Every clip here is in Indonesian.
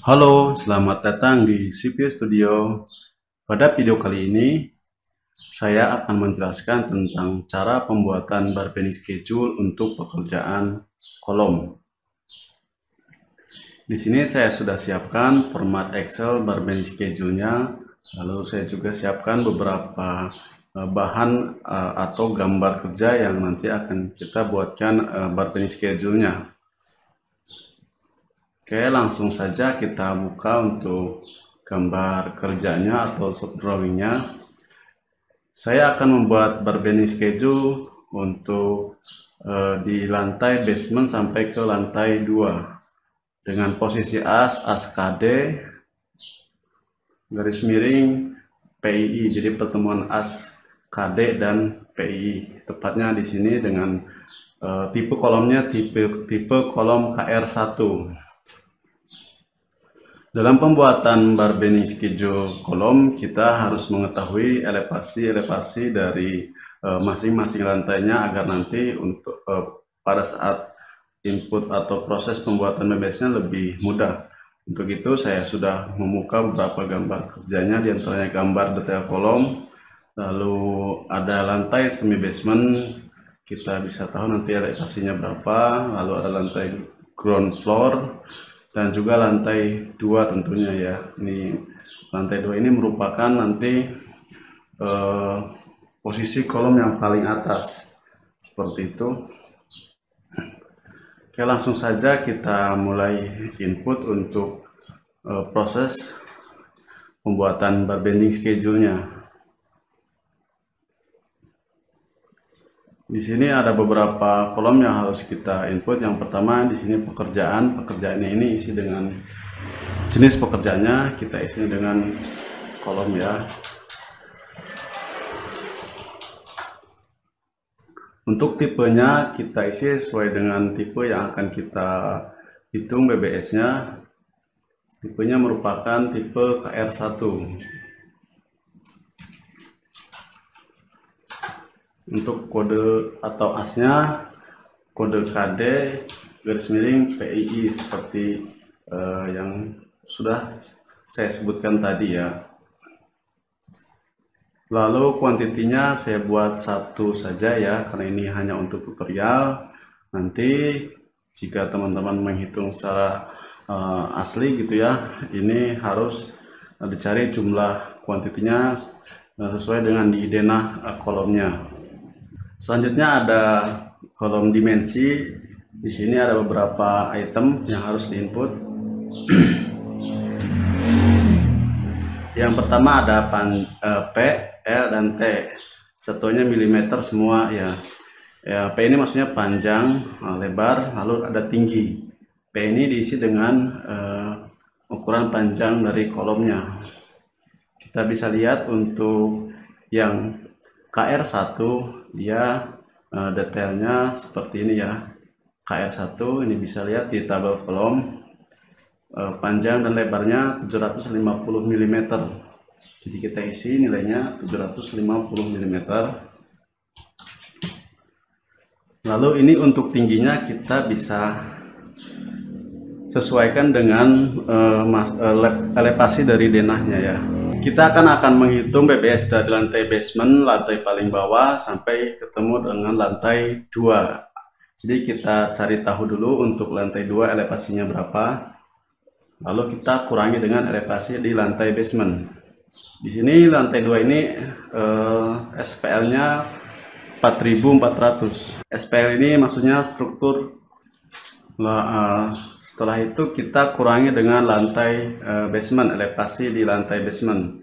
Halo, selamat datang di CPU Studio. Pada video kali ini, saya akan menjelaskan tentang cara pembuatan bargaining schedule untuk pekerjaan kolom. Di sini saya sudah siapkan format Excel bargaining schedule-nya, lalu saya juga siapkan beberapa bahan atau gambar kerja yang nanti akan kita buatkan bargaining schedule-nya. Oke, langsung saja kita buka untuk gambar kerjanya atau drawingnya. Saya akan membuat bargaining schedule untuk di lantai basement sampai ke lantai 2 dengan posisi as KD garis miring PII. Jadi pertemuan as KD dan PII. Tepatnya di sini dengan tipe kolomnya tipe kolom KR1. Dalam pembuatan bargaining schedule kolom, kita harus mengetahui elevasi dari masing-masing lantainya agar nanti untuk pada saat input atau proses pembuatan BBS-nya lebih mudah. Untuk itu saya sudah membuka beberapa gambar kerjanya, diantaranya gambar detail kolom, lalu ada lantai semi basement, kita bisa tahu nanti elevasinya berapa, lalu ada lantai ground floor, dan juga lantai 2 tentunya ya. Ini lantai 2 ini merupakan nanti posisi kolom yang paling atas seperti itu. Oke, langsung saja kita mulai input untuk proses pembuatan bargaining schedule-nya. Di sini ada beberapa kolom yang harus kita input. Yang pertama di sini pekerjaannya ini isi dengan jenis pekerjaannya, kita isi dengan kolom ya. Untuk tipenya kita isi sesuai dengan tipe yang akan kita hitung BBS-nya. Tipenya merupakan tipe KR1. Untuk kode atau asnya kode KD garis miring PII seperti yang sudah saya sebutkan tadi ya. Lalu kuantitinya saya buat satu saja ya, karena ini hanya untuk tutorial. Nanti jika teman-teman menghitung secara asli gitu ya, ini harus dicari jumlah kuantitinya sesuai dengan di denah kolomnya. Selanjutnya ada kolom dimensi. Di sini ada beberapa item yang harus diinput. Yang pertama ada P, L, dan T. Satunya milimeter semua ya. P ini maksudnya panjang, lebar, lalu ada tinggi. P ini diisi dengan ukuran panjang dari kolomnya. Kita bisa lihat untuk yang KR1 dia detailnya seperti ini ya. KR1 ini bisa lihat di tabel kolom, panjang dan lebarnya 750 mm. Jadi kita isi nilainya 750 mm. Lalu ini untuk tingginya kita bisa sesuaikan dengan elevasi dari denahnya ya. Kita akan menghitung BBS dari lantai basement, lantai paling bawah, sampai ketemu dengan lantai 2. Jadi kita cari tahu dulu untuk lantai 2 elevasinya berapa. Lalu kita kurangi dengan elevasi di lantai basement. Di sini lantai 2 ini SPL-nya 4400. SPL ini maksudnya struktur. Setelah itu kita kurangi dengan lantai basement, elevasi di lantai basement.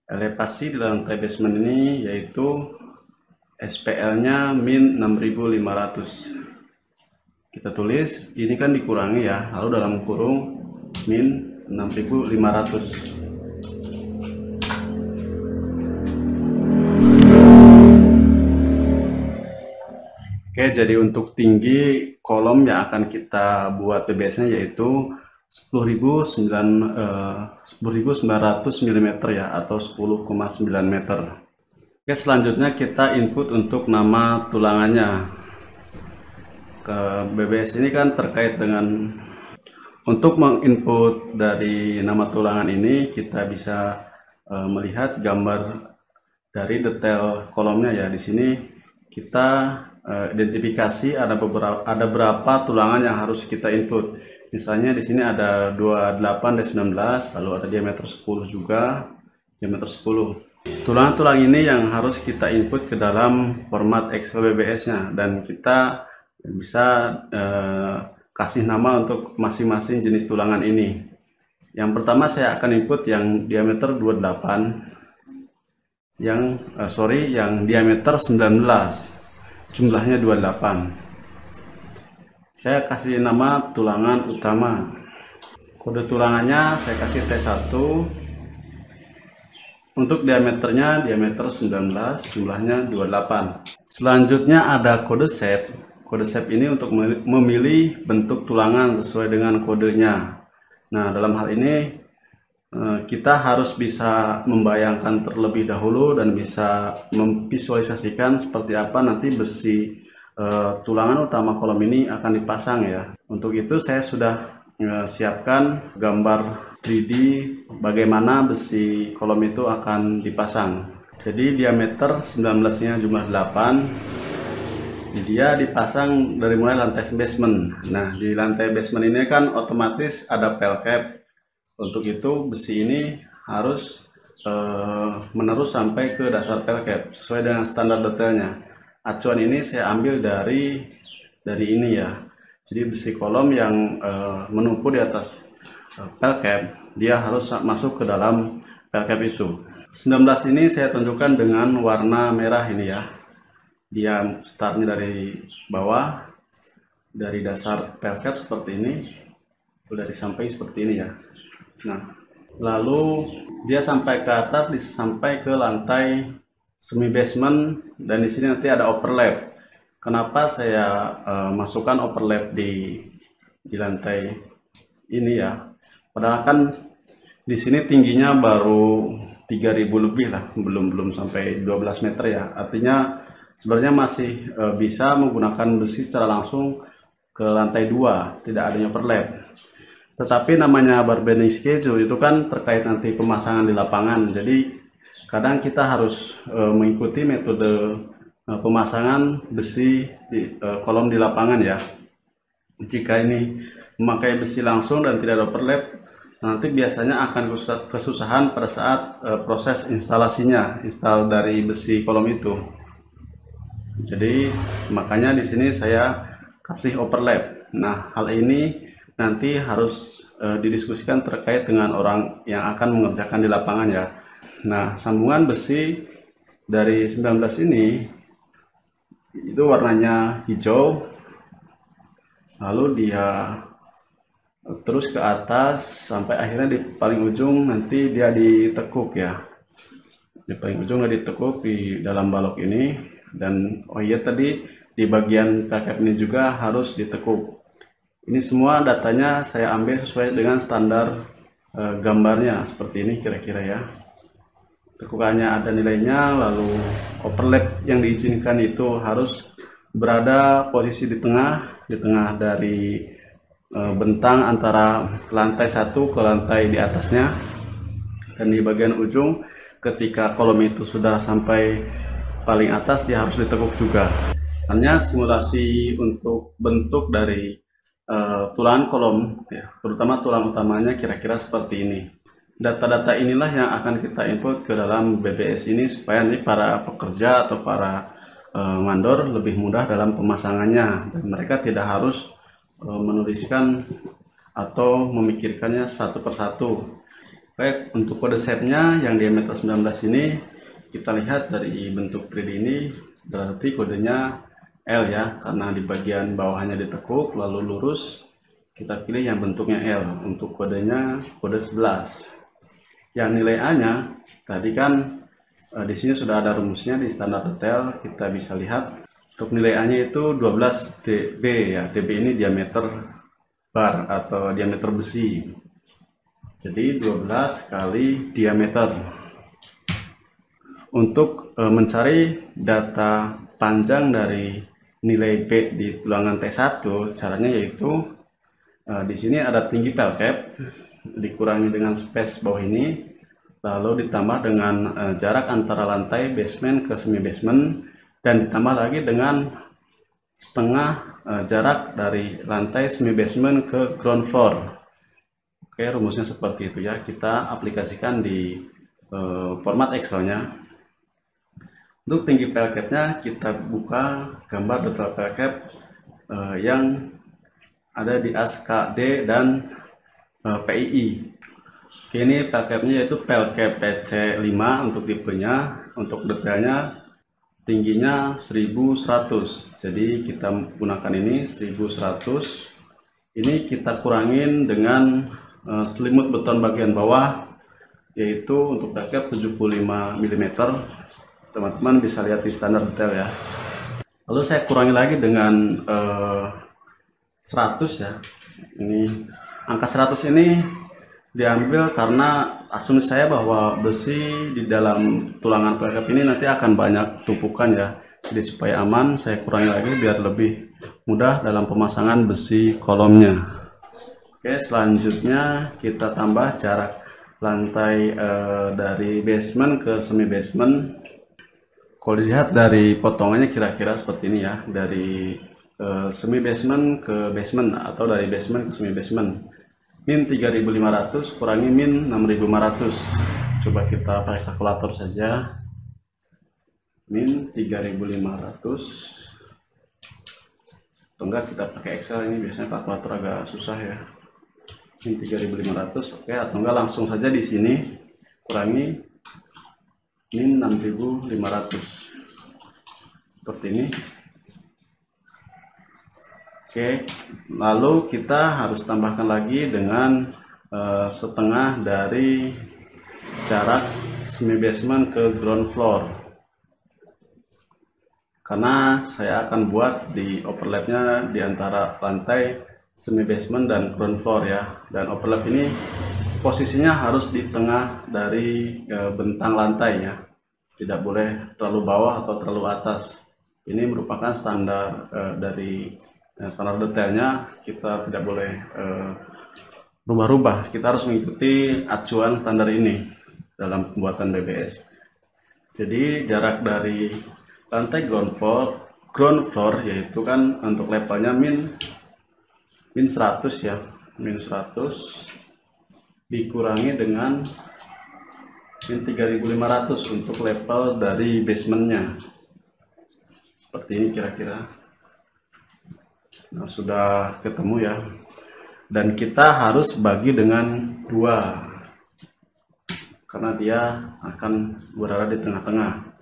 Elevasi di lantai basement ini yaitu SPL-nya min 6500. Kita tulis, ini kan dikurangi ya, lalu dalam kurung min 6500. Oke, jadi untuk tinggi kolom yang akan kita buat BBS-nya yaitu 10.900 mm ya, atau 10,9 meter. Oke, selanjutnya kita input untuk nama tulangannya. Ke BBS ini kan terkait dengan Untuk menginput dari nama tulangan ini, kita bisa melihat gambar dari detail kolomnya ya. Di sini kita identifikasi ada berapa tulangan yang harus kita input. Misalnya di sini ada 28 dan 19, lalu ada diameter 10 juga, diameter 10. Tulangan-tulang ini yang harus kita input ke dalam format Excel BBS-nya, dan kita bisa kasih nama untuk masing-masing jenis tulangan ini. Yang pertama saya akan input yang diameter 28, yang diameter 19, jumlahnya 28. Saya kasih nama tulangan utama. Kode tulangannya saya kasih T1. Untuk diameternya diameter 19, jumlahnya 28. Selanjutnya ada kode shape. Kode shape ini untuk memilih bentuk tulangan sesuai dengan kodenya. Nah, dalam hal ini kita harus bisa membayangkan terlebih dahulu dan bisa memvisualisasikan seperti apa nanti besi tulangan utama kolom ini akan dipasang ya. Untuk itu saya sudah siapkan gambar 3D bagaimana besi kolom itu akan dipasang. Jadi diameter 19-nya jumlah 8. Dia dipasang dari mulai lantai basement. Nah, di lantai basement ini kan otomatis ada pel cap. Untuk itu besi ini harus menerus sampai ke dasar pel cap sesuai dengan standar detailnya. Acuan ini saya ambil dari ini ya. Jadi besi kolom yang menumpu di atas pel cap, dia harus masuk ke dalam pel cap itu. 19 ini saya tunjukkan dengan warna merah ini ya. Dia startnya dari bawah, dari dasar pel cap seperti ini, dari samping seperti ini ya. Nah, lalu dia sampai ke atas, sampai ke lantai semi basement, dan di sini nanti ada overlap. Kenapa saya masukkan overlap di lantai ini ya? Padahal kan di sini tingginya baru 3000 lebih lah, belum sampai 12 meter ya. Artinya sebenarnya masih bisa menggunakan besi secara langsung ke lantai 2, tidak adanya overlap. Tetapi namanya barbending schedule itu kan terkait nanti pemasangan di lapangan. Jadi kadang kita harus mengikuti metode pemasangan besi di kolom di lapangan ya. Jika ini memakai besi langsung dan tidak ada overlap, nanti biasanya akan kesusahan pada saat proses instalasinya, install dari besi kolom itu. Jadi makanya di sini saya kasih overlap. Nah, hal ini nanti harus didiskusikan terkait dengan orang yang akan mengerjakan di lapangan ya. Nah, sambungan besi dari 19 ini itu warnanya hijau, lalu dia terus ke atas sampai akhirnya di paling ujung nanti dia ditekuk ya. Di paling ujung dia ditekuk di dalam balok ini, dan oh iya tadi di bagian kakap ini juga harus ditekuk. Ini semua datanya saya ambil sesuai dengan standar gambarnya seperti ini kira-kira ya. Tekukannya ada nilainya, lalu overlap yang diizinkan itu harus berada posisi di tengah dari bentang antara lantai 1 ke lantai di atasnya, dan di bagian ujung ketika kolom itu sudah sampai paling atas dia harus ditekuk juga. Hanya simulasi untuk bentuk dari tulangan kolom ya, terutama tulang utamanya kira-kira seperti ini. Data-data inilah yang akan kita input ke dalam BBS ini supaya nanti para pekerja atau para mandor lebih mudah dalam pemasangannya, dan mereka tidak harus menuliskan atau memikirkannya satu persatu. Baik, untuk kode shape-nya yang diameter 19 ini kita lihat dari bentuk 3D ini berarti kodenya L ya, karena di bagian bawahnya ditekuk lalu lurus, kita pilih yang bentuknya L. Untuk kodenya kode 11. Yang nilai A-nya tadi kan di sini sudah ada rumusnya di standar detail, kita bisa lihat. Untuk nilai A-nya itu 12 dB ya. dB ini diameter bar atau diameter besi. Jadi 12 kali diameter. Untuk mencari data panjang dari nilai B di tulangan T1, caranya yaitu Di sini ada tinggi pel cap dikurangi dengan space bawah ini, lalu ditambah dengan jarak antara lantai basement ke semi basement, dan ditambah lagi dengan setengah jarak dari lantai semi basement ke ground floor. Oke, rumusnya seperti itu ya. Kita aplikasikan di format Excel-nya. Untuk tinggi pel cap-nya kita buka gambar detail pel cap yang ada di ASKD dan PII. Oke, ini pel cap-nya yaitu pel cap PC5 untuk tipenya. Untuk detailnya tingginya 1100, jadi kita gunakan ini 1100. Ini kita kurangin dengan selimut beton bagian bawah, yaitu untuk pel cap 75 mm. Teman-teman bisa lihat di standar detail ya. Lalu saya kurangi lagi dengan 100 ya. Ini angka 100 ini diambil karena asumsi saya bahwa besi di dalam tulangan pel cap ini nanti akan banyak tumpukan ya. Jadi supaya aman saya kurangi lagi biar lebih mudah dalam pemasangan besi kolomnya. Oke, selanjutnya kita tambah jarak lantai dari basement ke semi basement. Kalau dilihat dari potongannya kira-kira seperti ini ya, dari semi basement ke basement atau dari basement ke semi basement. Min 3.500 kurangi min 6.500. Coba kita pakai kalkulator saja. Min 3.500. Atau enggak kita pakai Excel, ini biasanya kalkulator agak susah ya. Min 3.500. Oke, atau enggak langsung saja di sini kurangi min 6.500. Seperti ini. Oke, lalu kita harus tambahkan lagi dengan setengah dari jarak semi basement ke ground floor, karena saya akan buat di overlapnya di antara lantai semi basement dan ground floor ya. Dan overlap ini posisinya harus di tengah dari bentang lantai ya, tidak boleh terlalu bawah atau terlalu atas. Ini merupakan standar dari standar detailnya, kita tidak boleh rubah-rubah. Kita harus mengikuti acuan standar ini dalam pembuatan BBS. Jadi jarak dari lantai ground floor yaitu kan untuk levelnya min 100 ya, min 100 dikurangi dengan min 3.500 untuk level dari basementnya. Seperti ini kira-kira. Nah, sudah ketemu ya, dan kita harus bagi dengan 2 karena dia akan berada di tengah-tengah.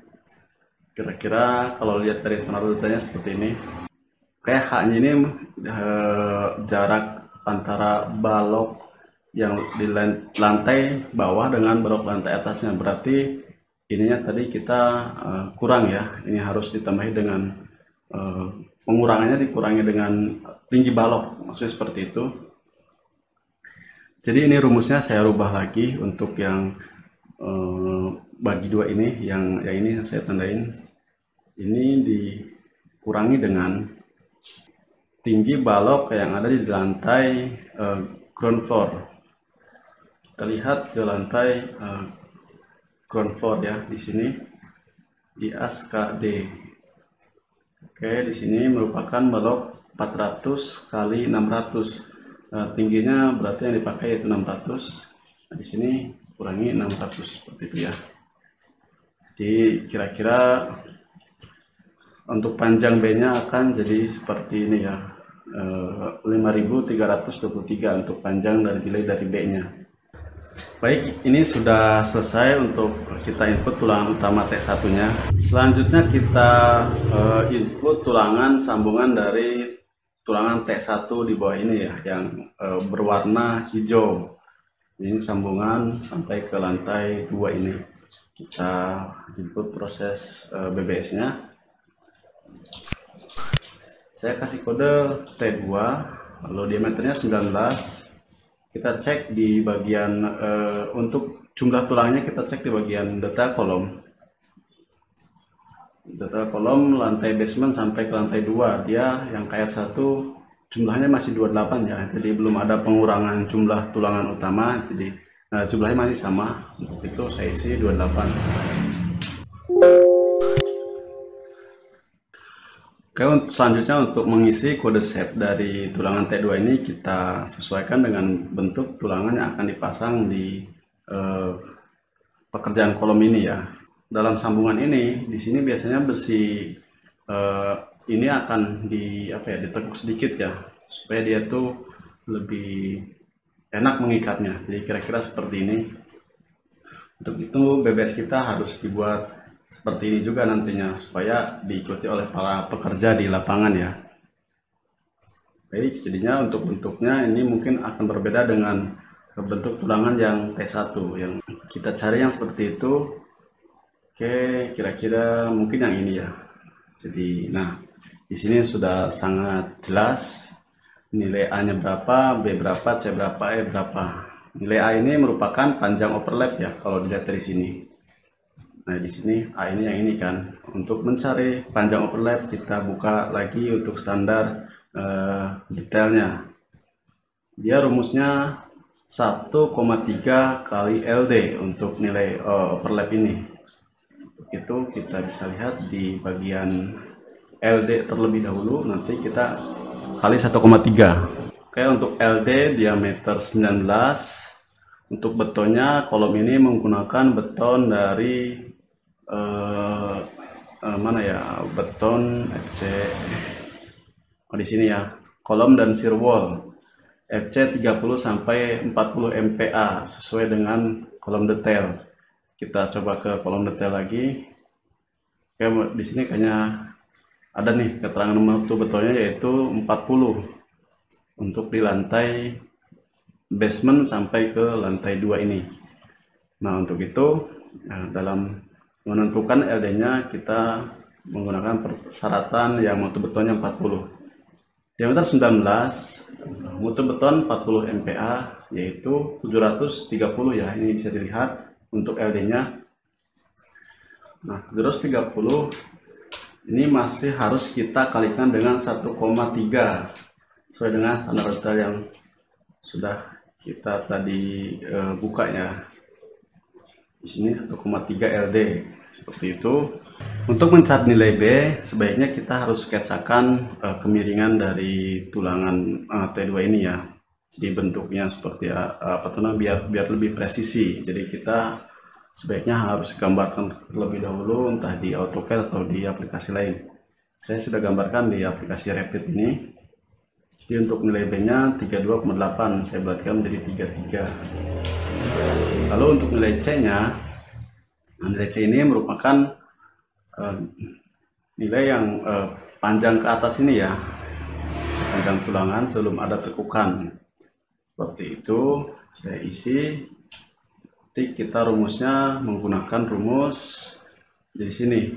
Kira-kira kalau lihat dari standar detailnya seperti ini. Kayak H-nya ini jarak antara balok yang di lantai bawah dengan balok lantai atasnya, berarti ininya tadi kita kurang ya, ini harus ditambahi dengan pengurangannya dikurangi dengan tinggi balok, maksudnya seperti itu. Jadi ini rumusnya saya rubah lagi untuk yang bagi 2 ini, yang ini saya tandain. Ini dikurangi dengan tinggi balok yang ada di lantai ground floor. Kita lihat ke lantai ground floor ya, di sini di ASKD. Oke, di sini merupakan balok 400 kali 600. Tingginya berarti yang dipakai yaitu 600. Nah, di sini kurangi 600 seperti itu ya. Jadi kira-kira untuk panjang B-nya akan jadi seperti ini ya. 5.323 untuk panjang dari B-nya. Baik, ini sudah selesai untuk kita input tulangan utama T1-nya. Selanjutnya kita input tulangan sambungan dari tulangan T1 di bawah ini ya, yang berwarna hijau. Ini sambungan sampai ke lantai 2 ini. Kita input proses BBS-nya. Saya kasih kode T2, lalu diameternya 19. Kita cek di bagian untuk jumlah tulangnya, kita cek di bagian detail kolom. Detail kolom lantai basement sampai ke lantai 2, dia yang KR1 jumlahnya masih 28 ya, jadi belum ada pengurangan jumlah tulangan utama, jadi jumlahnya masih sama. Untuk itu saya isi 28. Oke, selanjutnya untuk mengisi kode shape dari tulangan T2 ini kita sesuaikan dengan bentuk tulangan yang akan dipasang di pekerjaan kolom ini ya. Dalam sambungan ini, di sini biasanya besi ini akan ditekuk sedikit ya, supaya dia tuh lebih enak mengikatnya. Jadi kira-kira seperti ini. Untuk itu BBS kita harus dibuat seperti ini juga nantinya, supaya diikuti oleh para pekerja di lapangan ya. Baik, jadinya untuk bentuknya ini mungkin akan berbeda dengan bentuk tulangan yang T1 yang kita cari yang seperti itu. Oke, kira-kira mungkin yang ini ya. Jadi, nah, di sini sudah sangat jelas nilai A-nya berapa, B berapa, C berapa, E berapa. Nilai A ini merupakan panjang overlap ya kalau dilihat dari sini. Nah, di sini A ini yang ini kan. Untuk mencari panjang overlap kita buka lagi untuk standar detailnya. Dia rumusnya 1,3 kali LD untuk nilai overlap ini. Untuk itu kita bisa lihat di bagian LD terlebih dahulu, nanti kita kali 1,3. Oke, untuk LD diameter 19. Untuk betonnya kolom ini menggunakan beton dari mana ya, beton FC. Di sini ya, kolom dan shear wall FC 30 sampai 40 MPa sesuai dengan kolom detail. Kita coba ke kolom detail lagi. Oke, di sini kayaknya ada nih keterangan mutu betonnya yaitu 40 untuk di lantai basement sampai ke lantai 2 ini. Nah, untuk itu dalam menentukan LD-nya kita menggunakan persyaratan yang mutu betonnya 40. Diameter 19, mutu beton 40 MPa yaitu 730 ya, ini bisa dilihat untuk LD-nya. Nah, 730 ini masih harus kita kalikan dengan 1,3 sesuai dengan standar detail yang sudah kita tadi buka ya. Di sini 1,3 LD seperti itu. Untuk mencari nilai B, sebaiknya kita harus sketsakan kemiringan dari tulangan T2 ini ya. Jadi bentuknya seperti apa tuh, biar lebih presisi. Jadi kita sebaiknya harus gambarkan terlebih dahulu, entah di AutoCAD atau di aplikasi lain. Saya sudah gambarkan di aplikasi Rapid ini. Jadi untuk nilai B-nya 32,8, saya buatkan menjadi 33. Lalu untuk nilai C-nya, nilai C ini merupakan nilai yang panjang ke atas ini ya, panjang tulangan sebelum ada tekukan. Seperti itu saya isi. Kita rumusnya menggunakan rumus di sini.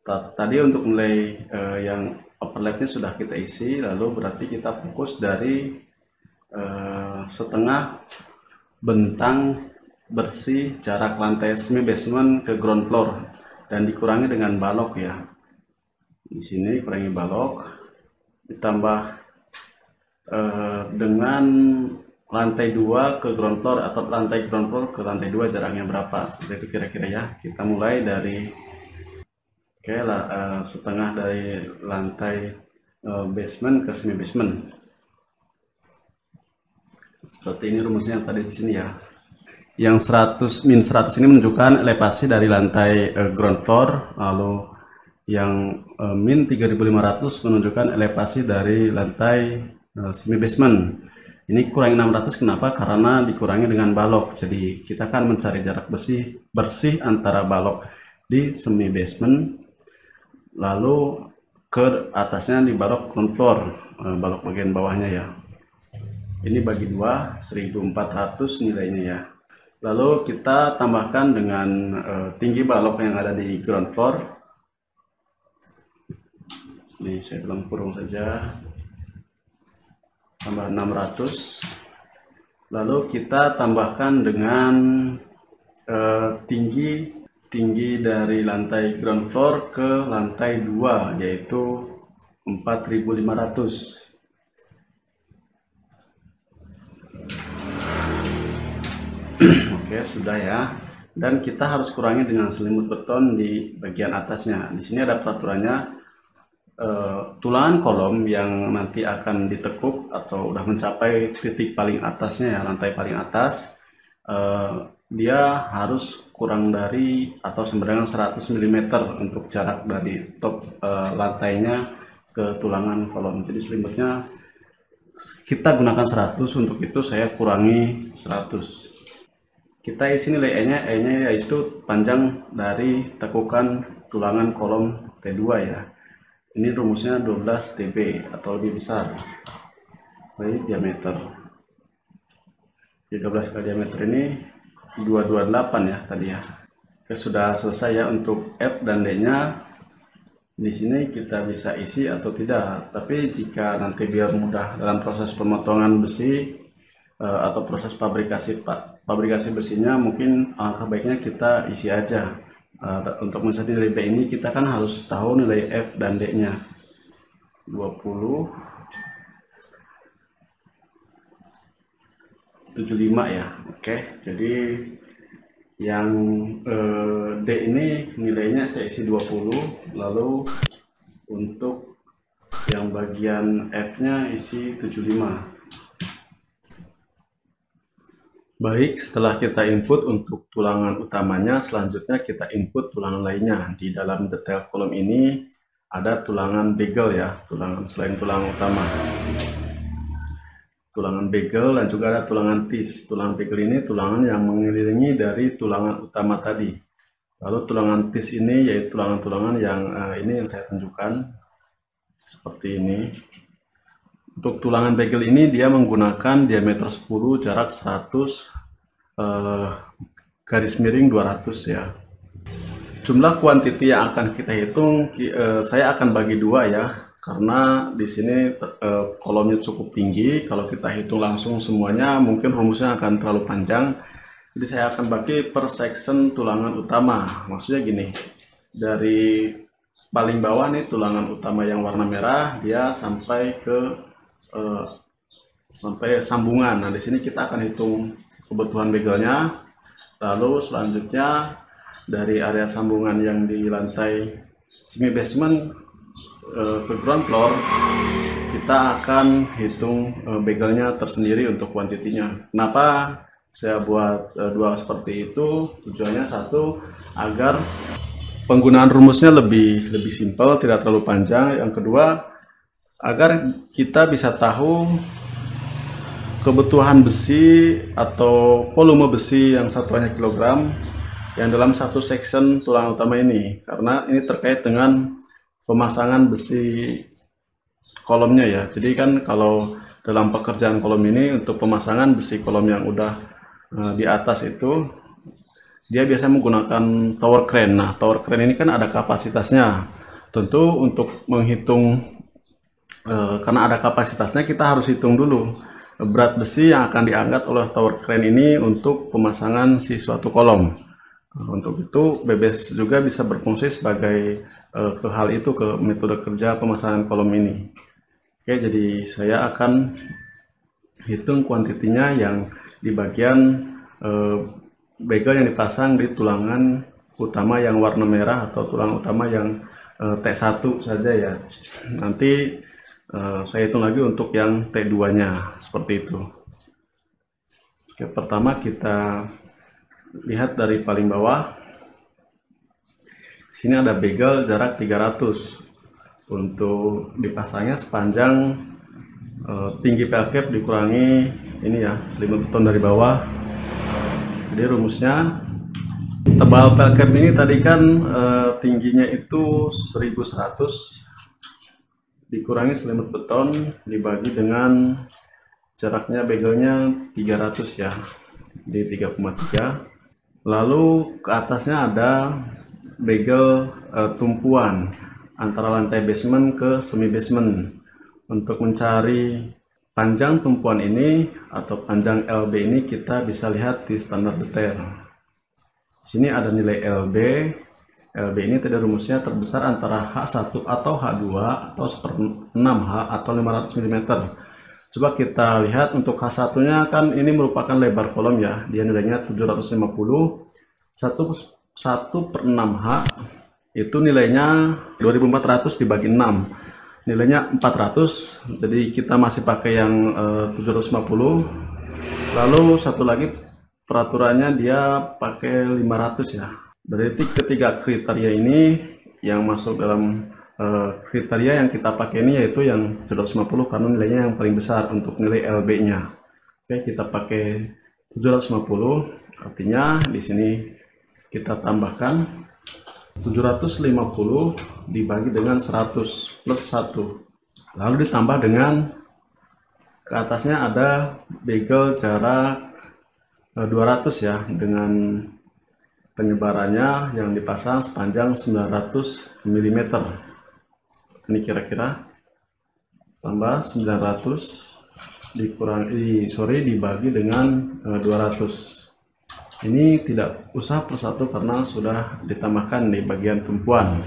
Tadi untuk nilai yang overlapnya sudah kita isi, lalu berarti kita fokus dari setengah bentang bersih jarak lantai semi basement ke ground floor dan dikurangi dengan balok ya. Di sini kurangi balok ditambah dengan lantai 2 ke ground floor atau lantai ground floor ke lantai 2 jaraknya berapa, seperti itu kira-kira ya. Kita mulai dari setengah dari lantai basement ke semi basement. Seperti ini rumusnya tadi di sini ya. Yang 100 ini menunjukkan elevasi dari lantai ground floor, lalu yang min 3500 menunjukkan elevasi dari lantai semi basement. Ini kurangi 600, kenapa? Karena dikurangi dengan balok. Jadi kita akan mencari jarak bersih antara balok di semi basement, lalu ke atasnya di balok ground floor, balok bagian bawahnya ya. Ini bagi 2, 1400 nilainya ya. Lalu kita tambahkan dengan tinggi balok yang ada di ground floor. Ini saya dalam kurung saja, tambah 600. Lalu kita tambahkan dengan tinggi dari lantai ground floor ke lantai 2 yaitu 4500. Oke, sudah ya. Dan kita harus kurangi dengan selimut beton di bagian atasnya. Di sini ada peraturannya, tulangan kolom yang nanti akan ditekuk atau udah mencapai titik paling atasnya ya, lantai paling atas, dia harus kurang dari atau sama dengan 100 mm untuk jarak dari top lantainya ke tulangan kolom. Jadi selimutnya kita gunakan 100, untuk itu saya kurangi 100. Kita isi nilai E-nya yaitu panjang dari tekukan tulangan kolom T2 ya. Ini rumusnya 12 TB atau lebih besar kali diameter. Jadi 12 kali diameter ini 228 ya tadi ya. Oke, sudah selesai ya untuk F dan D-nya. Di sini kita bisa isi atau tidak. Tapi jika nanti biar mudah dalam proses pemotongan besi atau proses pabrikasi besinya, mungkin baiknya kita isi aja. Untuk mencari nilai B ini kita kan harus tahu nilai F dan D nya. 20 75 ya. Oke, jadi yang D ini nilainya saya isi 20, lalu untuk yang bagian F nya isi 75. Baik, setelah kita input untuk tulangan utamanya, selanjutnya kita input tulangan lainnya. Di dalam detail kolom ini ada tulangan bagel ya, tulangan selain tulangan utama. Tulangan bagel dan juga ada tulangan tis. Tulangan bagel ini tulangan yang mengelilingi dari tulangan utama tadi. Lalu tulangan tis ini yaitu tulangan-tulangan yang ini yang saya tunjukkan seperti ini. Untuk tulangan bagel ini dia menggunakan diameter 10, jarak 100, garis miring 200 ya. Jumlah kuantiti yang akan kita hitung, saya akan bagi dua ya, karena di sini kolomnya cukup tinggi. Kalau kita hitung langsung semuanya mungkin rumusnya akan terlalu panjang. Jadi saya akan bagi per section tulangan utama. Maksudnya gini, dari paling bawah nih tulangan utama yang warna merah, dia sampai ke sampai sambungan. Nah, di sini kita akan hitung kebutuhan begelnya. Lalu selanjutnya dari area sambungan yang di lantai semi basement ke ground floor, kita akan hitung begelnya tersendiri untuk kuantitinya. Kenapa saya buat dua seperti itu? Tujuannya satu, agar penggunaan rumusnya lebih simpel, tidak terlalu panjang. Yang kedua, agar kita bisa tahu kebutuhan besi atau volume besi yang satuannya kilogram yang dalam satu section tulang utama ini, karena ini terkait dengan pemasangan besi kolomnya ya. Jadi kan kalau dalam pekerjaan kolom ini, untuk pemasangan besi kolom yang udah di atas itu, dia biasanya menggunakan tower crane. Nah, tower crane ini kan ada kapasitasnya. Tentu untuk menghitung karena ada kapasitasnya, kita harus hitung dulu berat besi yang akan diangkat oleh tower crane ini untuk pemasangan si suatu kolom. Untuk itu BBS juga bisa berfungsi sebagai ke metode kerja pemasangan kolom ini. Oke, jadi saya akan hitung kuantitinya yang di bagian bagel yang dipasang di tulangan utama yang warna merah atau tulang utama yang T1 saja ya. Nanti saya hitung lagi untuk yang T2 nya seperti itu. Oke, pertama kita lihat dari paling bawah. Sini ada bagel jarak 300. Untuk dipasangnya sepanjang tinggi pel cap dikurangi ini ya, selimut beton dari bawah. Jadi rumusnya, tebal pel cap ini tadi kan tingginya itu 1100 dikurangi selimut beton dibagi dengan jaraknya begelnya 300 ya, di 3,3. Lalu ke atasnya ada bagel tumpuan antara lantai basement ke semi basement. Untuk mencari panjang tumpuan ini atau panjang LB ini, kita bisa lihat di standar detail. Sini ada nilai LB. LB ini tadi rumusnya terbesar antara H1 atau H2 atau 1/6H atau 500 mm. Coba kita lihat untuk H1 nya kan ini merupakan lebar kolom ya, dia nilainya 750, 1/6H itu nilainya 2400 dibagi 6, nilainya 400, jadi kita masih pakai yang 750. Lalu satu lagi peraturannya dia pakai 500 ya. Berarti ketiga kriteria ini yang masuk dalam kriteria yang kita pakai ini yaitu yang 750 karena nilainya yang paling besar untuk nilai LB-nya. Oke, kita pakai 750, artinya di sini kita tambahkan 750 dibagi dengan 100 plus 1. Lalu ditambah dengan ke atasnya ada bagel jarak 200 ya, dengan penyebarannya yang dipasang sepanjang 900 mm. Ini kira-kira tambah 900 dibagi dengan 200. Ini tidak usah persatu karena sudah ditambahkan di bagian tumpuan.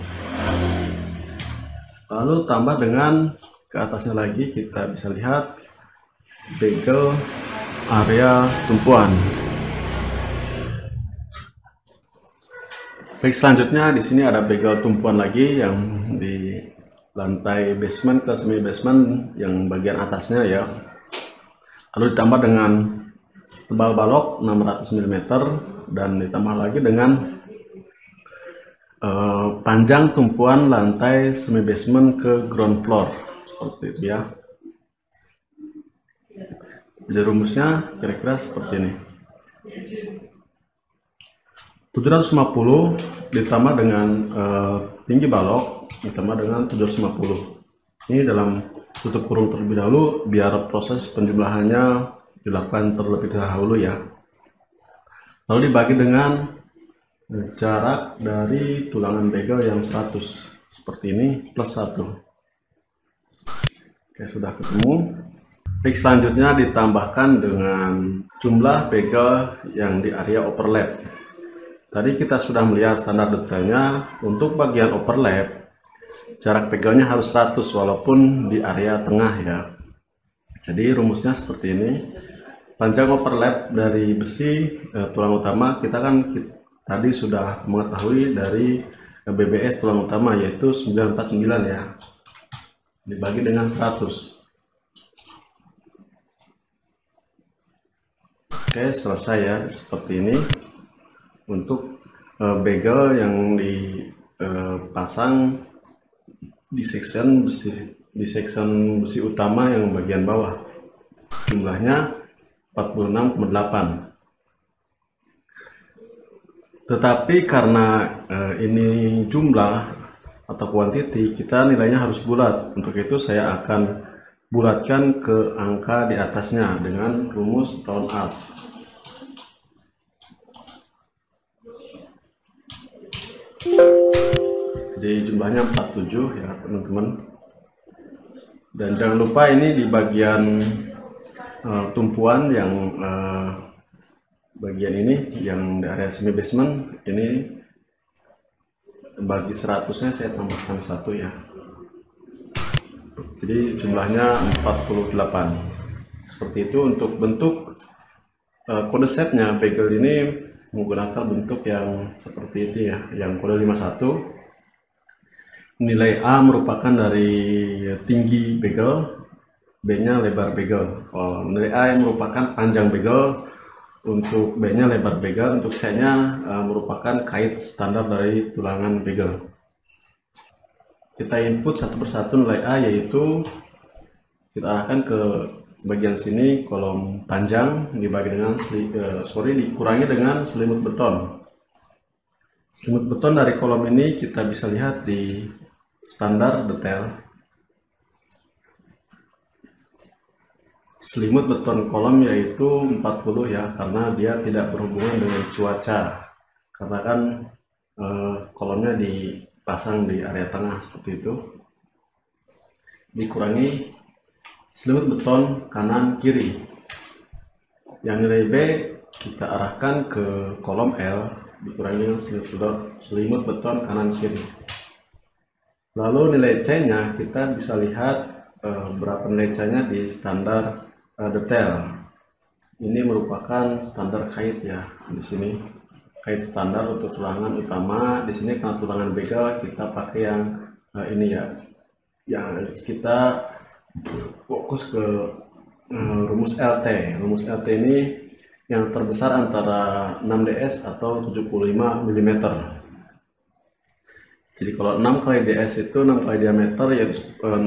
Lalu tambah dengan ke atasnya lagi, kita bisa lihat bagel area tumpuan. Baik, selanjutnya di sini ada bagel tumpuan lagi yang di lantai basement ke semi basement yang bagian atasnya ya. Lalu ditambah dengan tebal balok 600 mm dan ditambah lagi dengan panjang tumpuan lantai semi basement ke ground floor seperti itu ya. Jadi rumusnya kira-kira seperti ini. 750 ditambah dengan tinggi balok ditambah dengan 750. Ini dalam tutup kurung terlebih dahulu biar proses penjumlahannya dilakukan terlebih dahulu ya. Lalu dibagi dengan jarak dari tulangan bagel yang 100 seperti ini plus 1. Oke, sudah ketemu. Baik, selanjutnya ditambahkan dengan jumlah bagel yang di area overlap. Tadi kita sudah melihat standar detailnya. Untuk bagian overlap jarak bagelnya harus 100 walaupun di area tengah ya. Jadi rumusnya seperti ini. Panjang overlap dari besi tulang utama kita kan tadi sudah mengetahui dari BBS tulang utama yaitu 949 ya. Dibagi dengan 100. Oke, selesai ya seperti ini. Untuk bagel yang dipasang di section besi utama yang bagian bawah, jumlahnya 46,8. Tetapi karena ini jumlah atau kuantiti, kita nilainya harus bulat. Untuk itu saya akan bulatkan ke angka di atasnya dengan rumus round up. Jadi jumlahnya 47 ya teman-teman. Dan jangan lupa ini di bagian tumpuan yang bagian ini yang di area semi basement ini bagi 100-nya saya tambahkan 1 ya. Jadi jumlahnya 48. Seperti itu untuk bentuk kode setnya bagel ini menggunakan bentuk yang seperti itu ya, yang kode 51. Nilai A merupakan dari tinggi bagel, B-nya lebar bagel. Nilai A yang merupakan panjang bagel, untuk B-nya lebar bagel, untuk C-nya merupakan kait standar dari tulangan bagel. Kita input satu persatu nilai A, yaitu kita arahkan ke bagian sini kolom panjang dibagi dengan dikurangi dengan selimut beton. Selimut beton dari kolom ini kita bisa lihat di standar detail. Selimut beton kolom yaitu 40 ya, karena dia tidak berhubungan dengan cuaca, karena kan kolomnya dipasang di area tengah seperti itu. Dikurangi selimut beton kanan kiri. Yang nilai B kita arahkan ke kolom L, dikurangi dengan selimut beton kanan kiri. Lalu nilai C nya kita bisa lihat berapa lecanya di standar detail. Ini merupakan standar kait ya. Di sini kait standar untuk tulangan utama. Di sini karena tulangan begal kita pakai yang ini ya. Yang kita fokus ke rumus LT. Rumus LT ini yang terbesar antara 6ds atau 75 mm. Jadi kalau 6 kali ds itu 6 kali diameter yaitu 60.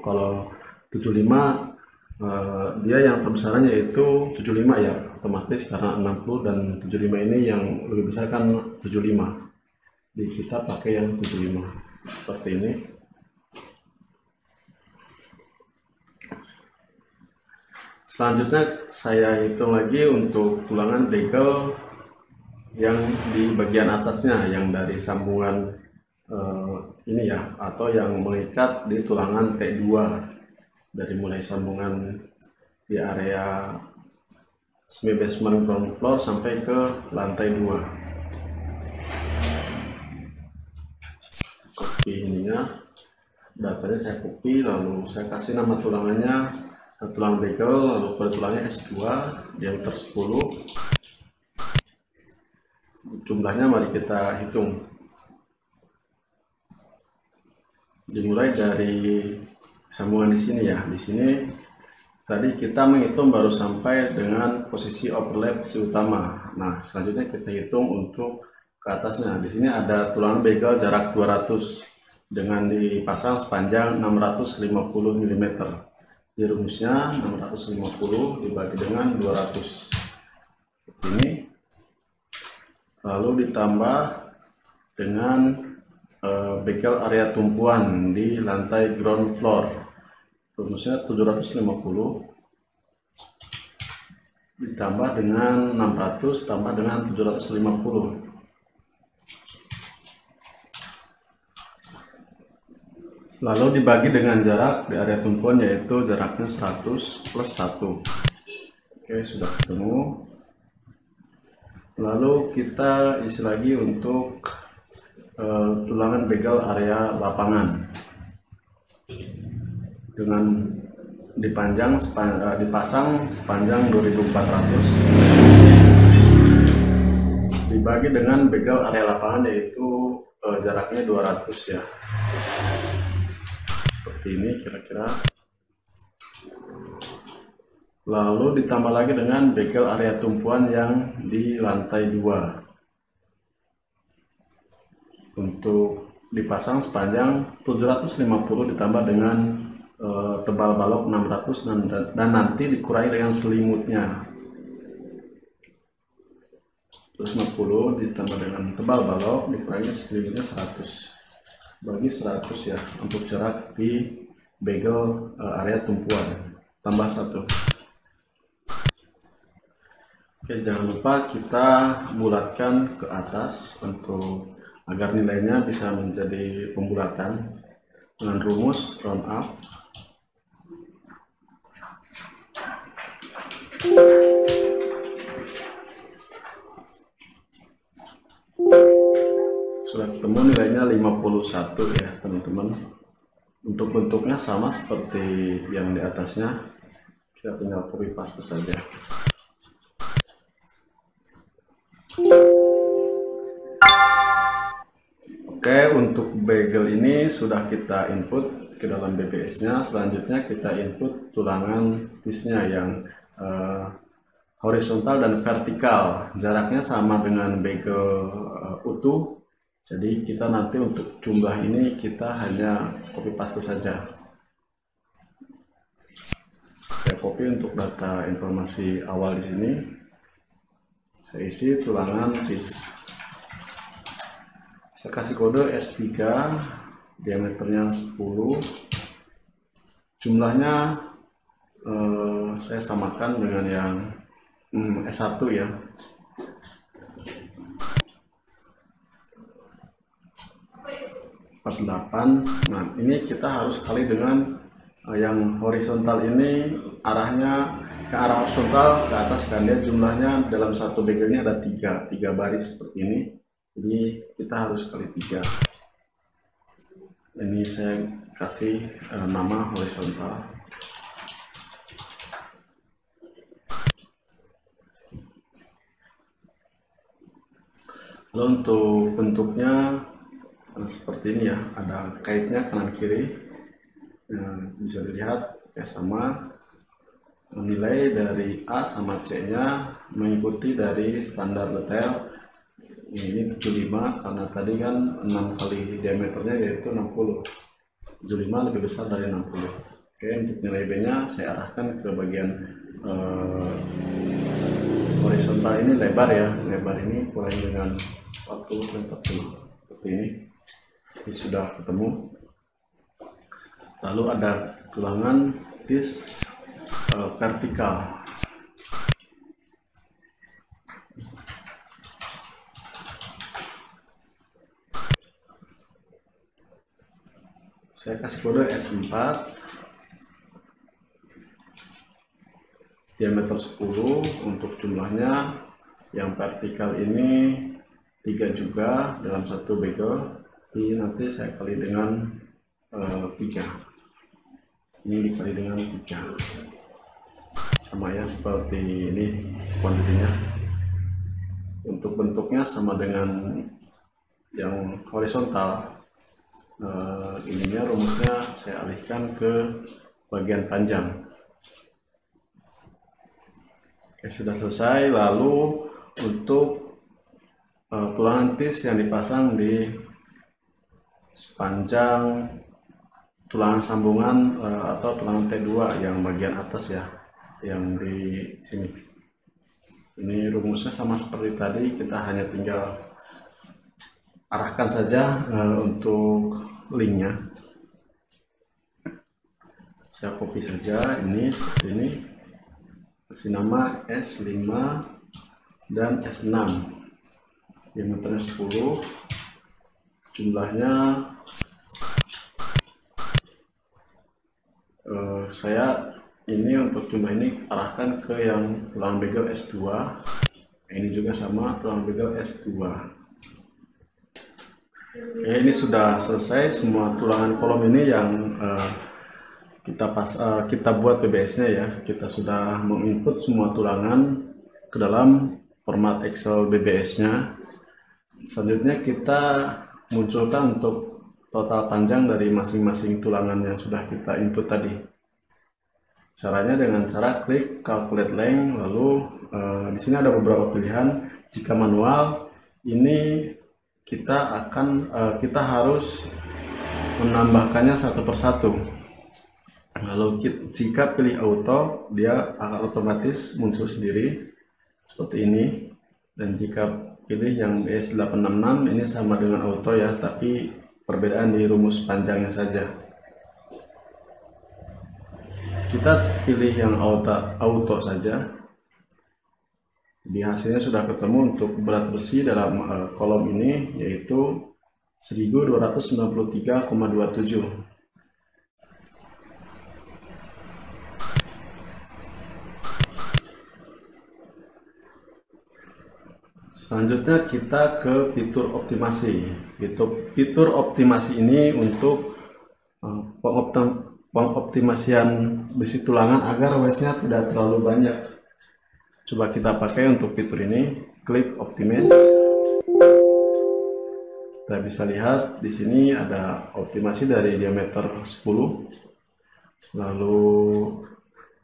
Kalau 75 dia yang terbesarannya yaitu 75 ya, otomatis karena 60 dan 75 ini yang lebih besar kan 75. Jadi kita pakai yang 75 seperti ini. Selanjutnya saya hitung lagi untuk tulangan begal yang di bagian atasnya, yang dari sambungan ini ya, atau yang mengikat di tulangan T2, dari mulai sambungan di area semi basement ground floor sampai ke lantai 2. Copy ininya, datanya saya copy, lalu saya kasih nama tulangannya tulang begal, lalu kode tulangnya S2 diameter 10. Jumlahnya mari kita hitung. Dimulai dari sambungan di sini ya. Di sini tadi kita menghitung baru sampai dengan posisi overlap si utama. Nah, selanjutnya kita hitung untuk ke atasnya. Di sini ada tulangan begal jarak 200 dengan dipasang sepanjang 650 mm. Di rumusnya 650 dibagi dengan 200 seperti ini, lalu ditambah dengan begal area tumpuan di lantai ground floor. Rumusnya 750 ditambah dengan 600 tambah dengan 750. Lalu dibagi dengan jarak di area tumpuan, yaitu jaraknya 100 plus 1. Oke, sudah ketemu. Lalu kita isi lagi untuk tulangan begal area lapangan dengan dipasang sepanjang 2400 dibagi dengan begal area lapangan, yaitu jaraknya 200 ya. Seperti ini kira-kira. Lalu ditambah lagi dengan begal area tumpuan yang di lantai 2 untuk dipasang sepanjang 750 ditambah dengan tebal balok 600 dan nanti dikurangi dengan selimutnya. 150 ditambah dengan tebal balok dikurangi selimutnya 100 bagi 100 ya, untuk jarak di begal area tumpuan tambah 1. Oke, jangan lupa kita bulatkan ke atas untuk agar nilainya bisa menjadi pembulatan dengan rumus round up. Sudah ketemu nilainya 51 ya teman-teman. Untuk bentuknya sama seperti yang di atasnya, kita tinggal copy paste saja. Oke, untuk begal ini sudah kita input ke dalam BPS-nya. Selanjutnya kita input tulangan tisnya yang horizontal dan vertikal. Jaraknya sama dengan begal utuh. Jadi kita nanti untuk jumlah ini kita hanya copy paste saja. Saya copy untuk data informasi awal di sini. Saya isi tulangan tis. Saya kasih kode S3, diameternya 10. Jumlahnya saya samakan dengan yang S1 ya. Nah, ini kita harus kali dengan yang horizontal ini, arahnya ke arah horizontal ke atas kan, dia jumlahnya dalam satu begalnya ada 3 baris seperti ini. Jadi kita harus kali 3. Ini saya kasih nama horizontal. Lalu untuk bentuknya seperti ini ya, ada kaitnya kanan kiri. Bisa dilihat ya, sama nilai dari A sama C nya mengikuti dari standar detail. Ini 75 karena tadi kan 6 kali diameternya yaitu 60. 75 lebih besar dari 60. Oke, untuk nilai B nya saya arahkan ke bagian horizontal. Ini lebar ya, lebar ini kurang dengan 40 dan 40 seperti ini. Ini sudah ketemu. Lalu ada tulangan tis vertikal. Saya kasih kode S4, diameter 10. Untuk jumlahnya yang vertikal ini 3 juga dalam satu bagel. Ini nanti saya kali dengan 3. Ini dikali dengan 3, sama ya seperti ini kuantitinya. Untuk bentuknya sama dengan yang horizontal. Ininya rumusnya saya alihkan ke bagian panjang. Oke, sudah selesai. Lalu untuk tulangan tis yang dipasang di sepanjang tulangan sambungan atau tulangan T2 yang bagian atas ya, yang di sini. Ini rumusnya sama seperti tadi, kita hanya tinggal arahkan saja untuk linknya. Saya copy saja ini seperti ini, kasih nama S5 dan S6, diameternya 10, jumlahnya saya ini untuk jumlah ini arahkan ke yang tulangan bagel S2. Ini juga sama, tulangan bagel S2. Ini sudah selesai semua tulangan kolom ini yang kita buat BBS-nya ya. Kita sudah menginput semua tulangan ke dalam format Excel BBS-nya. Selanjutnya kita munculkan untuk total panjang dari masing-masing tulangan yang sudah kita input tadi. Caranya dengan cara klik calculate length, lalu di sini ada beberapa pilihan. Jika manual, ini kita harus menambahkannya satu persatu. Lalu jika pilih auto, dia akan otomatis muncul sendiri seperti ini. Dan jika pilih yang BS866, ini sama dengan auto ya, tapi perbedaan di rumus panjangnya saja. Kita pilih yang auto saja. Di hasilnya sudah ketemu untuk berat besi dalam kolom ini yaitu 1293,27. Selanjutnya kita ke fitur optimasi. Fitur optimasi ini untuk pengoptimasian besi tulangan agar waste-nya tidak terlalu banyak. Coba kita pakai untuk fitur ini, klik optimize. Kita bisa lihat di sini ada optimasi dari diameter 10. Lalu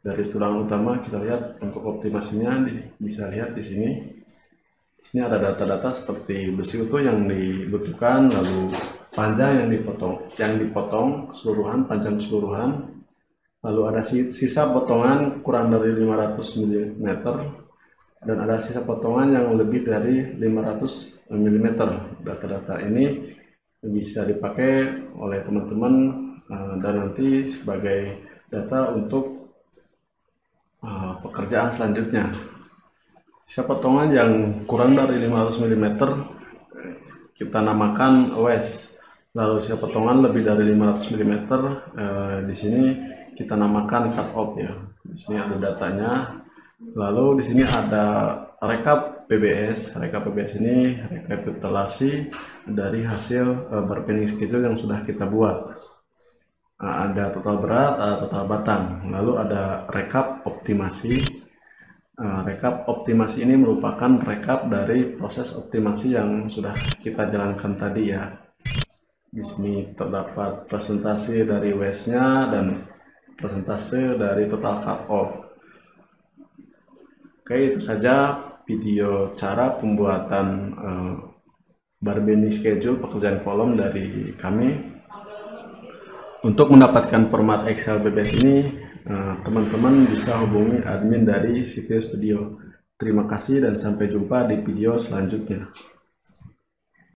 dari tulang utama kita lihat untuk optimasinya bisa lihat di sini. Di sini ada data-data seperti besi utuh yang dibutuhkan, lalu panjang yang dipotong keseluruhan, panjang keseluruhan. Lalu ada sisa potongan kurang dari 500 mm dan ada sisa potongan yang lebih dari 500 mm. Data-data ini bisa dipakai oleh teman-teman dan nanti sebagai data untuk pekerjaan selanjutnya. Sisa potongan yang kurang dari 500 mm kita namakan waste. Lalu sisa potongan lebih dari 500 mm di sini kita namakan cut off ya. Di sini ada datanya. Lalu di sini ada rekap PBS. Rekap PBS ini rekapitulasi dari hasil bargaining schedule yang sudah kita buat. Ada total berat, ada total batang, lalu ada rekap optimasi. Rekap optimasi ini merupakan rekap dari proses optimasi yang sudah kita jalankan tadi ya. Di sini terdapat presentasi dari waste-nya dan presentasi dari total cut off. Oke, itu saja video cara pembuatan bargaining schedule pekerjaan kolom dari kami. Untuk mendapatkan format Excel BBS ini, teman-teman bisa hubungi admin dari CP Studio. Terima kasih dan sampai jumpa di video selanjutnya.